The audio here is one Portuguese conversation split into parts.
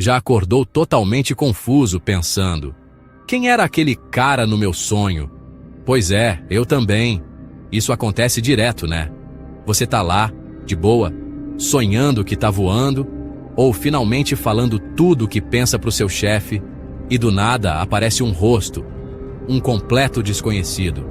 já acordou totalmente confuso, pensando: quem era aquele cara no meu sonho? Pois é, eu também. Isso acontece direto, né? Você tá lá, de boa, sonhando que tá voando, ou finalmente falando tudo o que pensa pro seu chefe, e do nada aparece um rosto, um completo desconhecido,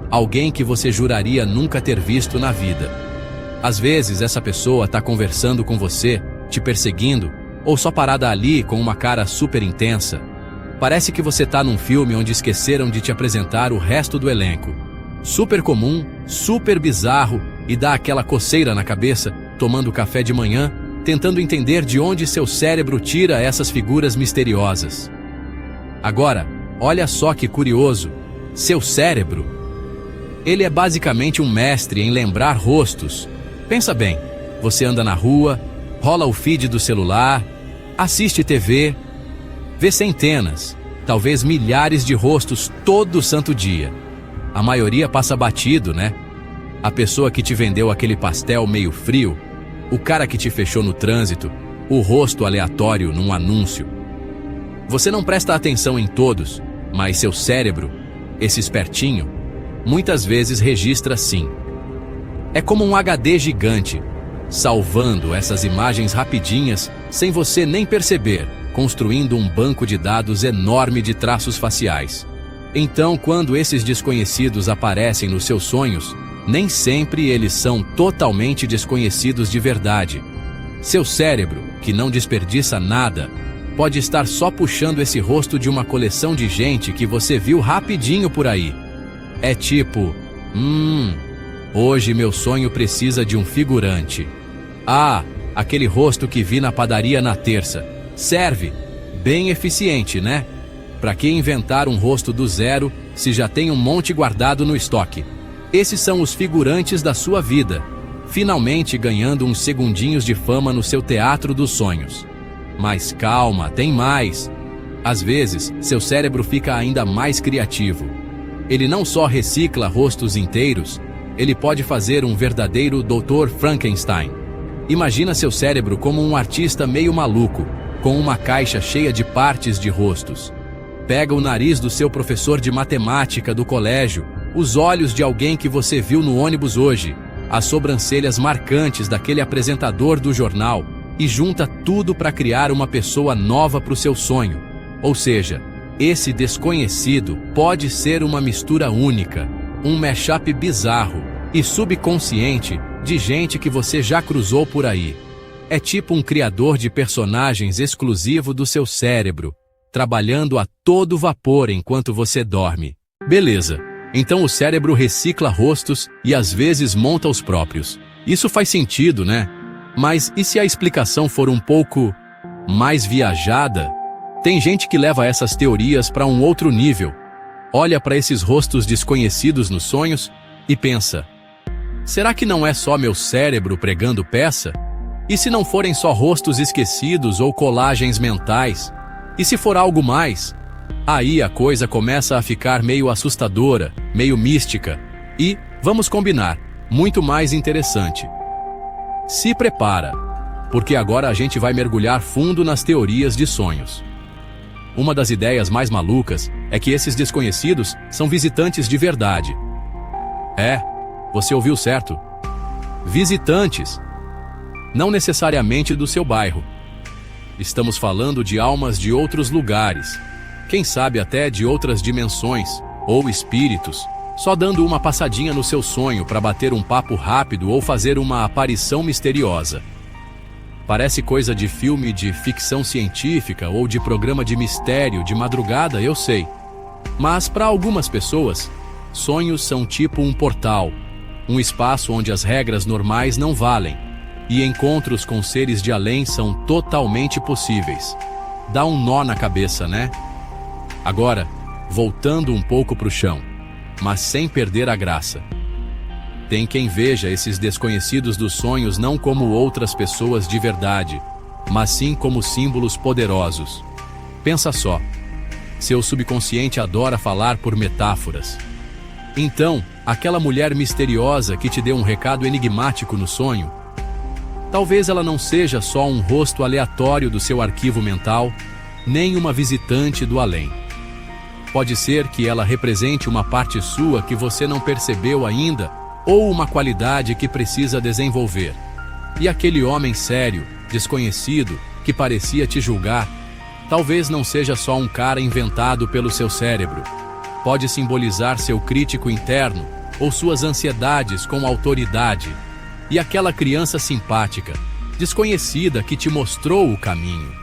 alguém que você juraria nunca ter visto na vida. Às vezes essa pessoa tá conversando com você, te perseguindo, ou só parada ali com uma cara super intensa. Parece que você tá num filme onde esqueceram de te apresentar o resto do elenco. Super comum, super bizarro, e dá aquela coceira na cabeça, tomando café de manhã, tentando entender de onde seu cérebro tira essas figuras misteriosas. Agora, olha só que curioso, seu cérebro, ele é basicamente um mestre em lembrar rostos. Pensa bem, você anda na rua, rola o feed do celular, assiste TV, vê centenas, talvez milhares de rostos todo santo dia. A maioria passa batido, né? A pessoa que te vendeu aquele pastel meio frio, o cara que te fechou no trânsito, o rosto aleatório num anúncio. Você não presta atenção em todos, mas seu cérebro, esse espertinho, muitas vezes registra sim. É como um HD gigante, salvando essas imagens rapidinhas, sem você nem perceber, construindo um banco de dados enorme de traços faciais. Então, quando esses desconhecidos aparecem nos seus sonhos, nem sempre eles são totalmente desconhecidos de verdade. Seu cérebro, que não desperdiça nada, pode estar só puxando esse rosto de uma coleção de gente que você viu rapidinho por aí. É tipo, hoje meu sonho precisa de um figurante. Ah, aquele rosto que vi na padaria na terça. Serve. Bem eficiente, né? Pra que inventar um rosto do zero se já tem um monte guardado no estoque? Esses são os figurantes da sua vida, finalmente ganhando uns segundinhos de fama no seu teatro dos sonhos. Mas calma, tem mais. Às vezes, seu cérebro fica ainda mais criativo. Ele não só recicla rostos inteiros, ele pode fazer um verdadeiro Dr. Frankenstein. Imagina seu cérebro como um artista meio maluco, com uma caixa cheia de partes de rostos. Pega o nariz do seu professor de matemática do colégio, os olhos de alguém que você viu no ônibus hoje, as sobrancelhas marcantes daquele apresentador do jornal, e junta tudo para criar uma pessoa nova para o seu sonho. Ou seja, esse desconhecido pode ser uma mistura única, um mashup bizarro e subconsciente de gente que você já cruzou por aí. É tipo um criador de personagens exclusivo do seu cérebro, trabalhando a todo vapor enquanto você dorme. Beleza, então o cérebro recicla rostos e às vezes monta os próprios. Isso faz sentido, né? Mas e se a explicação for um pouco mais viajada? Tem gente que leva essas teorias para um outro nível. Olha para esses rostos desconhecidos nos sonhos e pensa: será que não é só meu cérebro pregando peça? E se não forem só rostos esquecidos ou colagens mentais? E se for algo mais? Aí a coisa começa a ficar meio assustadora, meio mística e, vamos combinar, muito mais interessante. Se prepara, porque agora a gente vai mergulhar fundo nas teorias de sonhos. Uma das ideias mais malucas é que esses desconhecidos são visitantes de verdade. É, você ouviu certo. Visitantes. Não necessariamente do seu bairro. Estamos falando de almas de outros lugares. Quem sabe até de outras dimensões, ou espíritos, só dando uma passadinha no seu sonho para bater um papo rápido ou fazer uma aparição misteriosa. Parece coisa de filme de ficção científica ou de programa de mistério de madrugada, eu sei. Mas para algumas pessoas, sonhos são tipo um portal, um espaço onde as regras normais não valem, e encontros com seres de além são totalmente possíveis. Dá um nó na cabeça, né? Agora, voltando um pouco para o chão, mas sem perder a graça. Tem quem veja esses desconhecidos dos sonhos não como outras pessoas de verdade, mas sim como símbolos poderosos. Pensa só, seu subconsciente adora falar por metáforas. Então, aquela mulher misteriosa que te deu um recado enigmático no sonho, Talvez ela não seja só um rosto aleatório do seu arquivo mental, nem uma visitante do além. Pode ser que ela represente uma parte sua que você não percebeu ainda, ou uma qualidade que precisa desenvolver. E aquele homem sério, desconhecido, que parecia te julgar, talvez não seja só um cara inventado pelo seu cérebro. Pode simbolizar seu crítico interno, ou suas ansiedades com autoridade. E aquela criança simpática, desconhecida que te mostrou o caminho,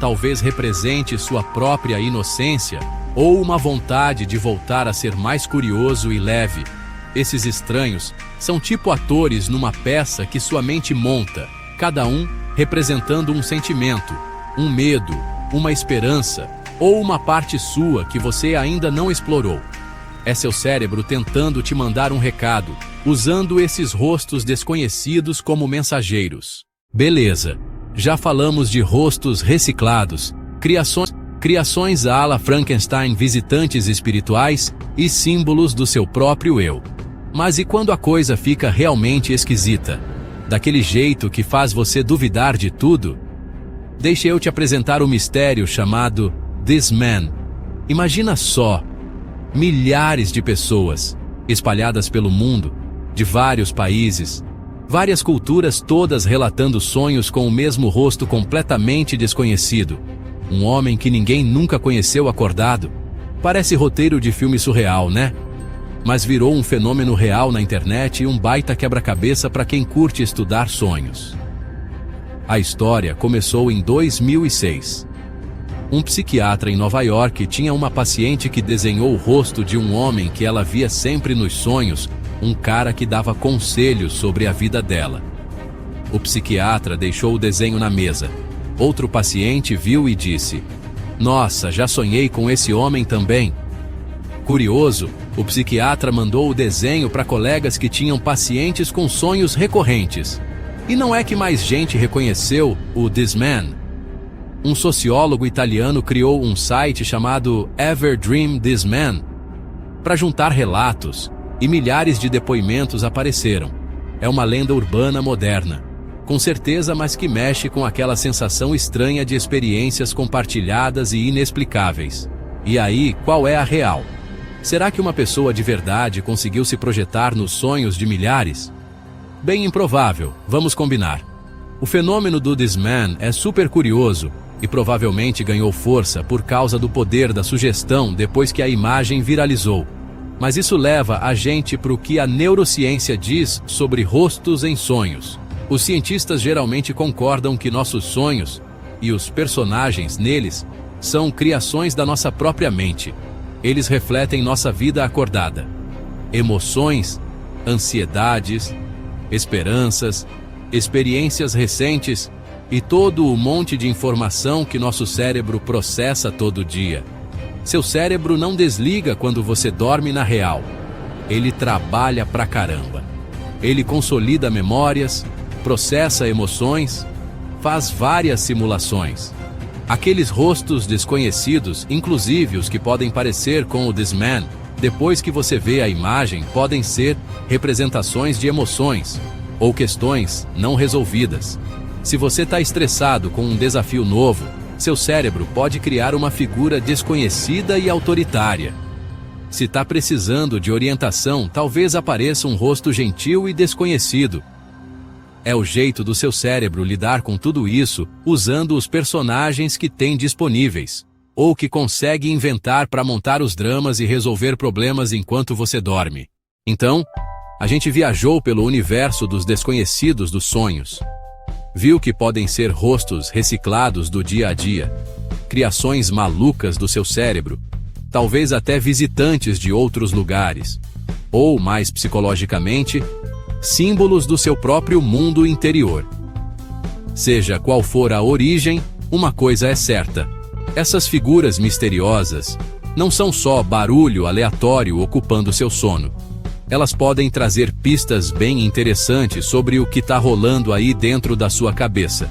talvez represente sua própria inocência ou uma vontade de voltar a ser mais curioso e leve. Esses estranhos são tipo atores numa peça que sua mente monta, cada um representando um sentimento, um medo, uma esperança ou uma parte sua que você ainda não explorou. É seu cérebro tentando te mandar um recado, usando esses rostos desconhecidos como mensageiros. Beleza, já falamos de rostos reciclados, criações à la Frankenstein, visitantes espirituais e símbolos do seu próprio eu. Mas e quando a coisa fica realmente esquisita? Daquele jeito que faz você duvidar de tudo? Deixe eu te apresentar o mistério chamado This Man. Imagina só, milhares de pessoas, espalhadas pelo mundo, de vários países, várias culturas, todas relatando sonhos com o mesmo rosto completamente desconhecido. Um homem que ninguém nunca conheceu acordado. Parece roteiro de filme surreal, né? Mas virou um fenômeno real na internet e um baita quebra-cabeça para quem curte estudar sonhos. A história começou em 2006. Um psiquiatra em Nova York tinha uma paciente que desenhou o rosto de um homem que ela via sempre nos sonhos, um cara que dava conselhos sobre a vida dela. O psiquiatra deixou o desenho na mesa. Outro paciente viu e disse: "Nossa, já sonhei com esse homem também." Curioso, o psiquiatra mandou o desenho para colegas que tinham pacientes com sonhos recorrentes. E não é que mais gente reconheceu o This Man? Um sociólogo italiano criou um site chamado Ever Dream This Man para juntar relatos, e milhares de depoimentos apareceram. É uma lenda urbana moderna, com certeza, mas que mexe com aquela sensação estranha de experiências compartilhadas e inexplicáveis. E aí, qual é a real? Será que uma pessoa de verdade conseguiu se projetar nos sonhos de milhares? Bem improvável, vamos combinar. O fenômeno do This Man é super curioso e provavelmente ganhou força por causa do poder da sugestão depois que a imagem viralizou. Mas isso leva a gente para o que a neurociência diz sobre rostos em sonhos. Os cientistas geralmente concordam que nossos sonhos e os personagens neles são criações da nossa própria mente. Eles refletem nossa vida acordada. Emoções, ansiedades, esperanças, experiências recentes e todo o monte de informação que nosso cérebro processa todo dia. Seu cérebro não desliga quando você dorme na real. Ele trabalha pra caramba. Ele consolida memórias, processa emoções, faz várias simulações. Aqueles rostos desconhecidos, inclusive os que podem parecer com o This Man, depois que você vê a imagem, podem ser representações de emoções ou questões não resolvidas. Se você está estressado com um desafio novo, seu cérebro pode criar uma figura desconhecida e autoritária. Se está precisando de orientação, talvez apareça um rosto gentil e desconhecido. É o jeito do seu cérebro lidar com tudo isso, usando os personagens que tem disponíveis, ou que consegue inventar para montar os dramas e resolver problemas enquanto você dorme. Então, a gente viajou pelo universo dos desconhecidos dos sonhos. Viu que podem ser rostos reciclados do dia a dia, criações malucas do seu cérebro, talvez até visitantes de outros lugares, ou, mais psicologicamente, símbolos do seu próprio mundo interior. Seja qual for a origem, uma coisa é certa: essas figuras misteriosas não são só barulho aleatório ocupando seu sono. Elas podem trazer pistas bem interessantes sobre o que está rolando aí dentro da sua cabeça.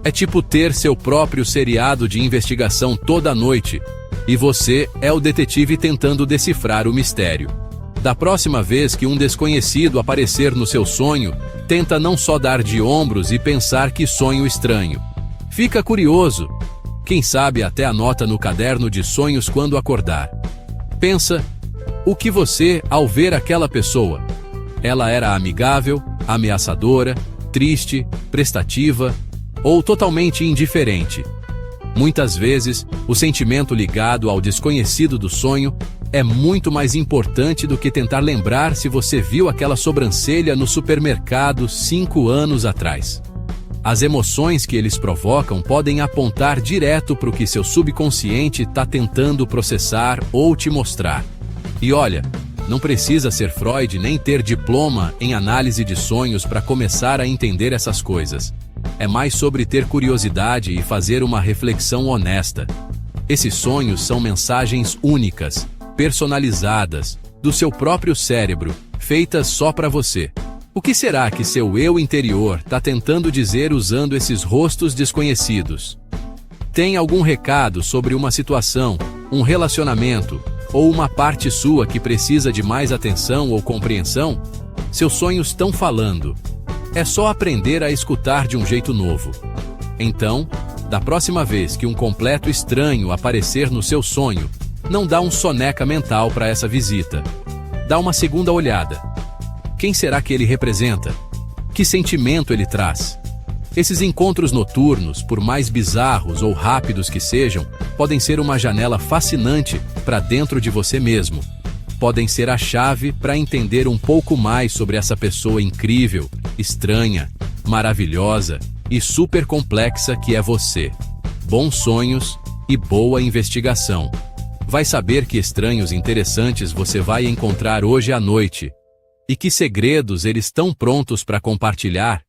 É tipo ter seu próprio seriado de investigação toda noite, e você é o detetive tentando decifrar o mistério. Da próxima vez que um desconhecido aparecer no seu sonho, tenta não só dar de ombros e pensar que sonho estranho. Fica curioso. Quem sabe até anota no caderno de sonhos quando acordar. Pensa, o que você, ao ver aquela pessoa? Ela era amigável, ameaçadora, triste, prestativa ou totalmente indiferente? Muitas vezes, o sentimento ligado ao desconhecido do sonho é muito mais importante do que tentar lembrar se você viu aquela sobrancelha no supermercado 5 anos atrás. As emoções que eles provocam podem apontar direto para o que seu subconsciente está tentando processar ou te mostrar. E olha, não precisa ser Freud nem ter diploma em análise de sonhos para começar a entender essas coisas. É mais sobre ter curiosidade e fazer uma reflexão honesta. Esses sonhos são mensagens únicas, personalizadas, do seu próprio cérebro, feitas só para você. O que será que seu eu interior está tentando dizer usando esses rostos desconhecidos? Tem algum recado sobre uma situação, um relacionamento, ou uma parte sua que precisa de mais atenção ou compreensão? Seus sonhos estão falando. É só aprender a escutar de um jeito novo. Então, da próxima vez que um completo estranho aparecer no seu sonho, não dá um soneca mental para essa visita. Dá uma segunda olhada. Quem será que ele representa? Que sentimento ele traz? Esses encontros noturnos, por mais bizarros ou rápidos que sejam, podem ser uma janela fascinante para dentro de você mesmo. Podem ser a chave para entender um pouco mais sobre essa pessoa incrível, estranha, maravilhosa e super complexa que é você. Bons sonhos e boa investigação. Vai saber que estranhos interessantes você vai encontrar hoje à noite. E que segredos eles estão prontos para compartilhar.